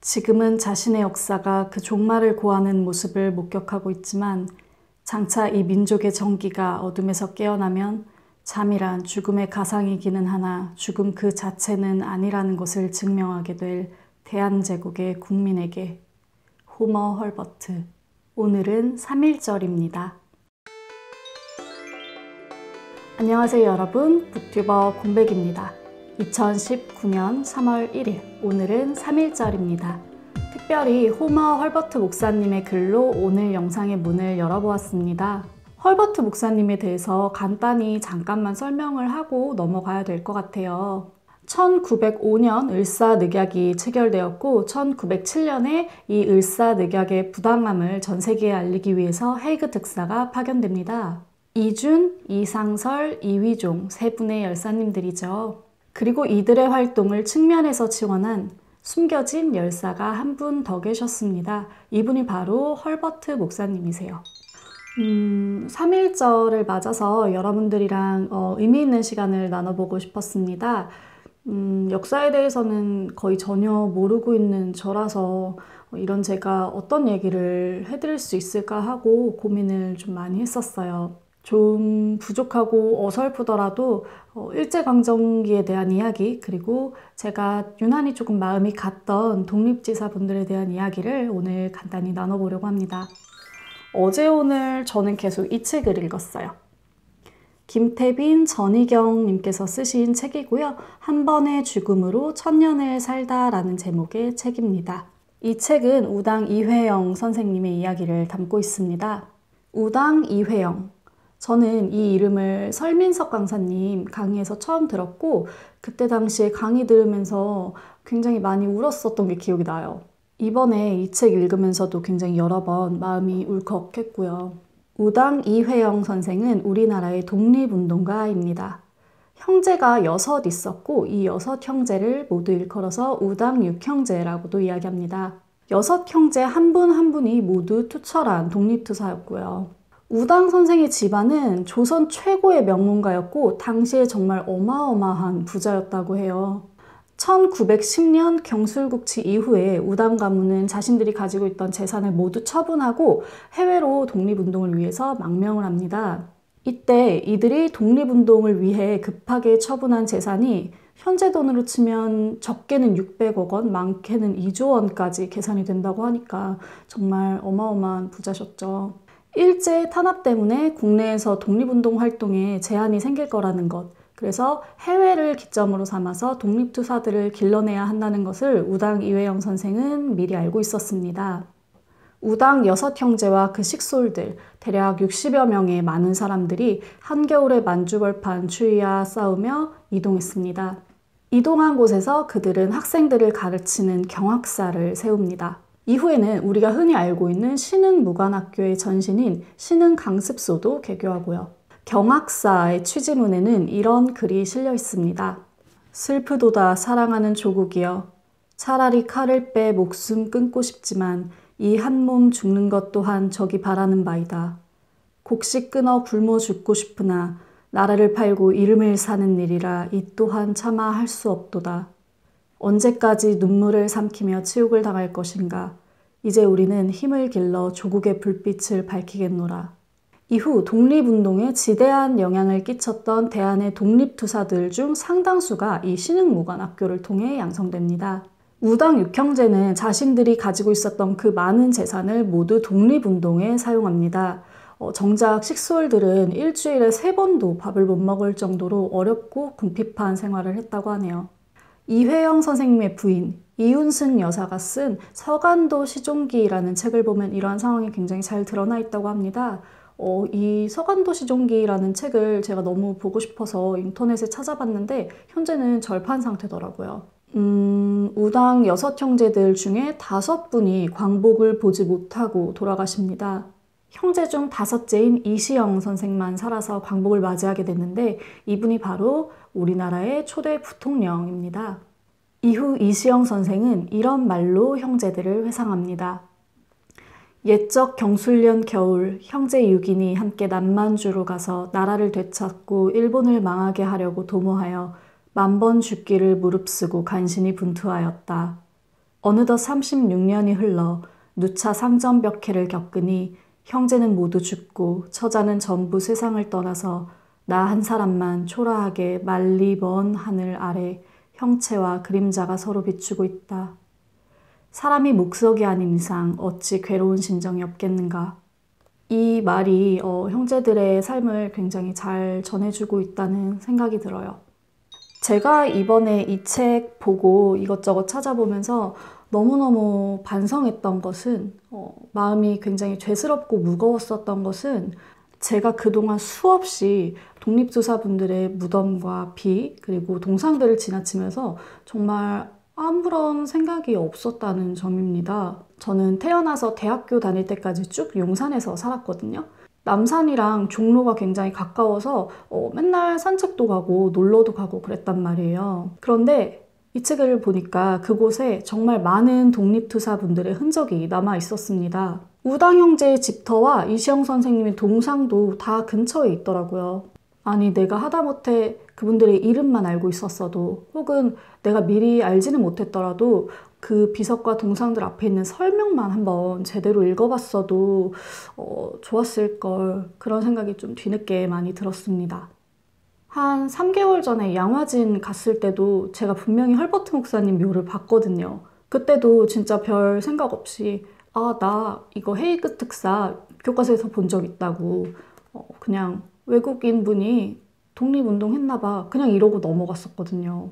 지금은 자신의 역사가 그 종말을 고하는 모습을 목격하고 있지만 장차 이 민족의 정기가 어둠에서 깨어나면 잠이란 죽음의 가상이기는 하나 죽음 그 자체는 아니라는 것을 증명하게 될 대한제국의 국민에게. 호머 헐버트. 오늘은 3.1절입니다. 안녕하세요 여러분, 북튜버 공백입니다. 2019년 3월 1일, 오늘은 3.1절입니다. 특별히 호머 헐버트 목사님의 글로 오늘 영상의 문을 열어보았습니다. 헐버트 목사님에 대해서 간단히 잠깐만 설명을 하고 넘어가야 될 것 같아요. 1905년 을사늑약이 체결되었고 1907년에 이 을사늑약의 부당함을 전 세계에 알리기 위해서 헤이그 특사가 파견됩니다. 이준, 이상설, 이휘종 세 분의 열사님들이죠. 그리고 이들의 활동을 측면에서 지원한 숨겨진 열사가 한 분 더 계셨습니다. 이분이 바로 헐버트 목사님이세요. 3.1절을 맞아서 여러분들이랑 의미 있는 시간을 나눠보고 싶었습니다. 역사에 대해서는 거의 전혀 모르고 있는 저라서 이런 제가 어떤 얘기를 해드릴 수 있을까 하고 고민을 좀 많이 했었어요. 좀 부족하고 어설프더라도 일제강점기에 대한 이야기, 그리고 제가 유난히 조금 마음이 갔던 독립지사분들에 대한 이야기를 오늘 간단히 나눠보려고 합니다. 어제 오늘 저는 계속 이 책을 읽었어요. 김태빈, 전희경 님께서 쓰신 책이고요. 한 번의 죽음으로 1000년을 살다 라는 제목의 책입니다. 이 책은 우당 이회영 선생님의 이야기를 담고 있습니다. 우당 이회영. 저는 이 이름을 설민석 강사님 강의에서 처음 들었고 그때 당시에 강의 들으면서 굉장히 많이 울었었던 게 기억이 나요. 이번에 이 책 읽으면서도 굉장히 여러 번 마음이 울컥했고요. 우당 이회영 선생은 우리나라의 독립운동가입니다. 형제가 6 있었고 이 6 형제를 모두 일컬어서 우당 6형제라고도 이야기합니다. 6 형제 한 분 한 분이 모두 투철한 독립투사였고요. 우당 선생의 집안은 조선 최고의 명문가였고 당시에 정말 어마어마한 부자였다고 해요. 1910년 경술국치 이후에 우당 가문은 자신들이 가지고 있던 재산을 모두 처분하고 해외로 독립운동을 위해서 망명을 합니다. 이때 이들이 독립운동을 위해 급하게 처분한 재산이 현재 돈으로 치면 적게는 600억 원, 많게는 2조 원까지 계산이 된다고 하니까 정말 어마어마한 부자셨죠. 일제 탄압 때문에 국내에서 독립운동 활동에 제한이 생길 거라는 것, 그래서 해외를 기점으로 삼아서 독립투사들을 길러내야 한다는 것을 우당 이회영 선생은 미리 알고 있었습니다. 우당 6 형제와 그 식솔들, 대략 60여 명의 많은 사람들이 한겨울의 만주벌판 추위와 싸우며 이동했습니다. 이동한 곳에서 그들은 학생들을 가르치는 경학사를 세웁니다. 이후에는 우리가 흔히 알고 있는 신흥무관학교의 전신인 신흥강습소도 개교하고요. 경학사의 취지문에는 이런 글이 실려 있습니다. 슬프도다 사랑하는 조국이여. 차라리 칼을 빼 목숨 끊고 싶지만 이 한 몸 죽는 것 또한 적이 바라는 바이다. 곡식 끊어 굶어 죽고 싶으나 나라를 팔고 이름을 사는 일이라 이 또한 차마 할 수 없도다. 언제까지 눈물을 삼키며 치욕을 당할 것인가. 이제 우리는 힘을 길러 조국의 불빛을 밝히겠노라. 이후 독립운동에 지대한 영향을 끼쳤던 대한의 독립투사들 중 상당수가 이 신흥무관학교를 통해 양성됩니다. 우당 6형제는 자신들이 가지고 있었던 그 많은 재산을 모두 독립운동에 사용합니다. 정작 식솔들은 일주일에 3번도 밥을 못 먹을 정도로 어렵고 궁핍한 생활을 했다고 하네요. 이회영 선생님의 부인 이윤승 여사가 쓴 서간도 시종기라는 책을 보면 이러한 상황이 굉장히 잘 드러나 있다고 합니다. 이 서간도 시종기라는 책을 제가 너무 보고 싶어서 인터넷에 찾아봤는데 현재는 절판 상태더라고요. 우당 6 형제들 중에 5분이 광복을 보지 못하고 돌아가십니다. 형제 중 5째인 이시영 선생만 살아서 광복을 맞이하게 됐는데 이분이 바로 우리나라의 초대 부통령입니다. 이후 이시영 선생은 이런 말로 형제들을 회상합니다. 옛적 경술련 겨울 형제 6인이 함께 남만주로 가서 나라를 되찾고 일본을 망하게 하려고 도모하여 만번 죽기를 무릅쓰고 간신히 분투하였다. 어느덧 36년이 흘러 누차 상전벽해를 겪으니 형제는 모두 죽고 처자는 전부 세상을 떠나서 나 한 사람만 초라하게 말리 먼 하늘 아래 형체와 그림자가 서로 비추고 있다. 사람이 묵석이 아닌 이상 어찌 괴로운 심정이 없겠는가. 이 말이 형제들의 삶을 굉장히 잘 전해주고 있다는 생각이 들어요. 제가 이번에 이 책 보고 이것저것 찾아보면서 너무너무 반성했던 것은 마음이 굉장히 죄스럽고 무거웠었던 것은 제가 그동안 수없이 독립투사분들의 무덤과 비 그리고 동상들을 지나치면서 정말 아무런 생각이 없었다는 점입니다. 저는 태어나서 대학교 다닐 때까지 쭉 용산에서 살았거든요. 남산이랑 종로가 굉장히 가까워서 맨날 산책도 가고 놀러도 가고 그랬단 말이에요. 그런데 이 책을 보니까 그곳에 정말 많은 독립투사분들의 흔적이 남아 있었습니다. 우당 형제의 집터와 이시영 선생님의 동상도 다 근처에 있더라고요. 아니, 내가 하다못해 그분들의 이름만 알고 있었어도 혹은 내가 미리 알지는 못했더라도 그 비석과 동상들 앞에 있는 설명만 한번 제대로 읽어봤어도 좋았을 걸, 그런 생각이 좀 뒤늦게 많이 들었습니다. 한 3개월 전에 양화진 갔을 때도 제가 분명히 헐버트 목사님 묘를 봤거든요. 그때도 진짜 별 생각 없이 나 이거 헤이그 특사 교과서에서 본 적 있다고 그냥 외국인 분이 독립운동 했나 봐 그냥 이러고 넘어갔었거든요.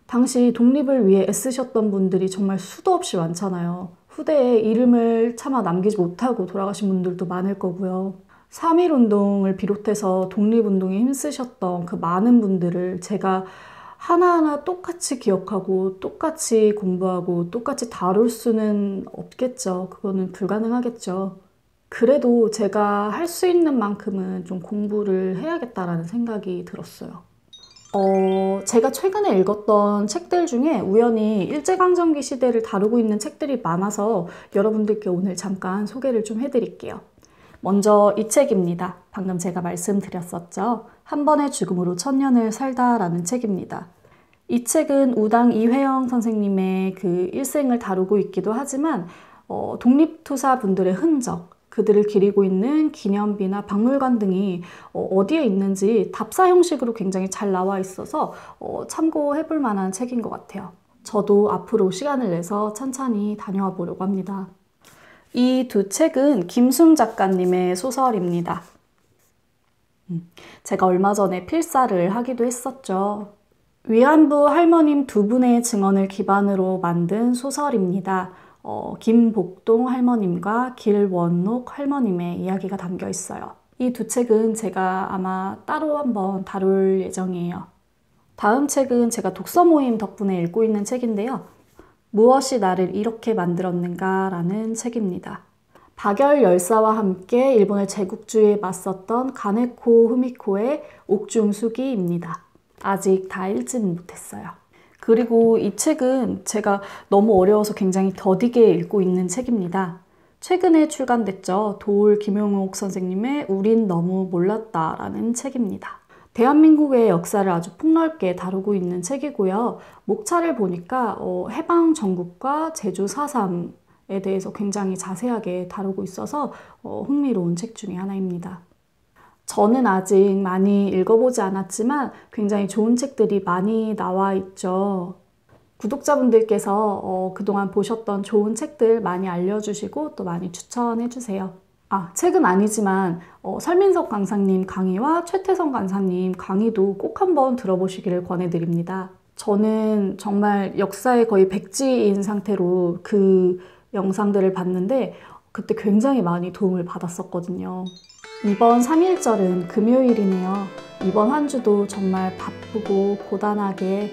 당시 독립을 위해 애쓰셨던 분들이 정말 수도 없이 많잖아요. 후대에 이름을 차마 남기지 못하고 돌아가신 분들도 많을 거고요. 3.1운동을 비롯해서 독립운동에 힘쓰셨던 그 많은 분들을 제가 하나하나 똑같이 기억하고 똑같이 공부하고 똑같이 다룰 수는 없겠죠. 그거는 불가능하겠죠. 그래도 제가 할 수 있는 만큼은 좀 공부를 해야겠다라는 생각이 들었어요. 제가 최근에 읽었던 책들 중에 우연히 일제강점기 시대를 다루고 있는 책들이 많아서 여러분들께 오늘 잠깐 소개를 좀 해드릴게요. 먼저 이 책입니다. 방금 제가 말씀드렸었죠. 한 번의 죽음으로 1000년을 살다라는 책입니다. 이 책은 우당 이회영 선생님의 그 일생을 다루고 있기도 하지만 독립투사 분들의 흔적, 그들을 기리고 있는 기념비나 박물관 등이 어디에 있는지 답사 형식으로 굉장히 잘 나와 있어서 참고해 볼 만한 책인 것 같아요. 저도 앞으로 시간을 내서 천천히 다녀와 보려고 합니다. 이 두 책은 김순 작가님의 소설입니다. 제가 얼마 전에 필사를 하기도 했었죠. 위안부 할머님 두 분의 증언을 기반으로 만든 소설입니다. 김복동 할머님과 길원록 할머님의 이야기가 담겨 있어요. 이 두 책은 제가 아마 따로 한번 다룰 예정이에요. 다음 책은 제가 독서 모임 덕분에 읽고 있는 책인데요. 무엇이 나를 이렇게 만들었는가 라는 책입니다. 박열 열사와 함께 일본의 제국주의에 맞섰던 가네코 후미코의 옥중수기입니다. 아직 다 읽지는 못했어요. 그리고 이 책은 제가 너무 어려워서 굉장히 더디게 읽고 있는 책입니다. 최근에 출간됐죠. 도올 김용옥 선생님의 우린 너무 몰랐다 라는 책입니다. 대한민국의 역사를 아주 폭넓게 다루고 있는 책이고요. 목차를 보니까 해방 전국과 제주 4.3에 대해서 굉장히 자세하게 다루고 있어서 흥미로운 책 중에 하나입니다. 저는 아직 많이 읽어보지 않았지만 굉장히 좋은 책들이 많이 나와 있죠. 구독자분들께서 그동안 보셨던 좋은 책들 많이 알려주시고 또 많이 추천해주세요. 책은 아니지만 설민석 강사님 강의와 최태성 강사님 강의도 꼭 한번 들어보시기를 권해드립니다. 저는 정말 역사의 거의 백지인 상태로 그 영상들을 봤는데 그때 굉장히 많이 도움을 받았었거든요. 이번 3.1절은 금요일이네요. 이번 한 주도 정말 바쁘고 고단하게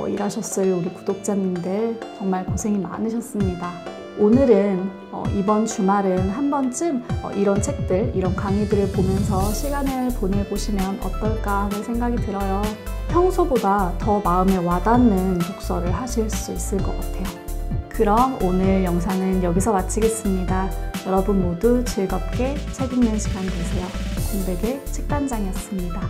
일하셨을 우리 구독자님들 정말 고생이 많으셨습니다. 오늘은 이번 주말은 한 번쯤 이런 책들, 이런 강의들을 보면서 시간을 보내보시면 어떨까 하는 생각이 들어요. 평소보다 더 마음에 와닿는 독서를 하실 수 있을 것 같아요. 그럼 오늘 영상은 여기서 마치겠습니다. 여러분 모두 즐겁게 책 읽는 시간 되세요. 공백의 책단장이었습니다.